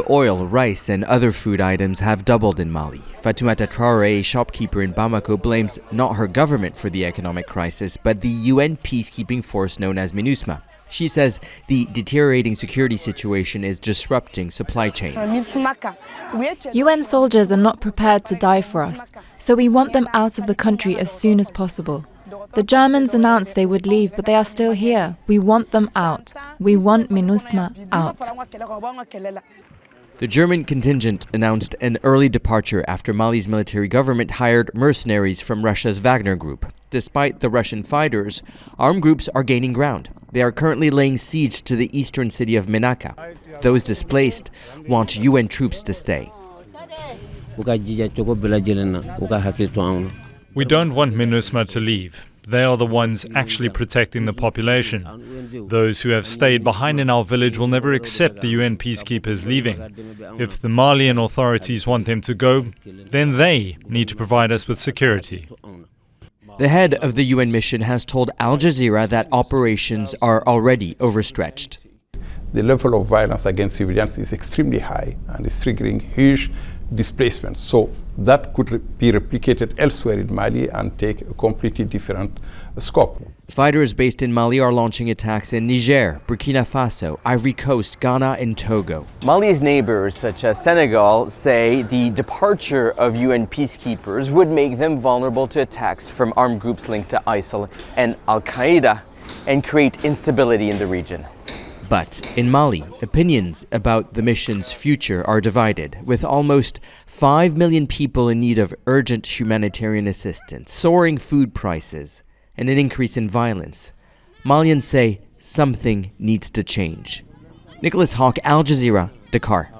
oil, rice, and other food items have doubled in Mali. Fatoumata Traoré, a shopkeeper in Bamako, blames not her government for the economic crisis, but the UN peacekeeping force known as MINUSMA. She says the deteriorating security situation is disrupting supply chains. UN soldiers are not prepared to die for us, so we want them out of the country as soon as possible. The Germans announced they would leave, but they are still here. We want them out. We want MINUSMA out. The German contingent announced an early departure after Mali's military government hired mercenaries from Russia's Wagner group. Despite the Russian fighters, armed groups are gaining ground. They are currently laying siege to the eastern city of Menaka. Those displaced want UN troops to stay. We don't want MINUSMA to leave. They are the ones actually protecting the population. Those who have stayed behind in our village will never accept the UN peacekeepers leaving. If the Malian authorities want them to go, then they need to provide us with security. The head of the UN mission has told Al Jazeera that operations are already overstretched. The level of violence against civilians is extremely high and is triggering huge displacements. So that could be replicated elsewhere in Mali and take a completely different scope. Fighters based in Mali are launching attacks in Niger, Burkina Faso, Ivory Coast, Ghana, and Togo. Mali's neighbors, such as Senegal, say the departure of UN peacekeepers would make them vulnerable to attacks from armed groups linked to ISIL and Al-Qaeda and create instability in the region. But in Mali, opinions about the mission's future are divided, with almost 5 million people in need of urgent humanitarian assistance, soaring food prices, and an increase in violence. Malians say something needs to change. Nicolas, Haque, Al Jazeera, Dakar.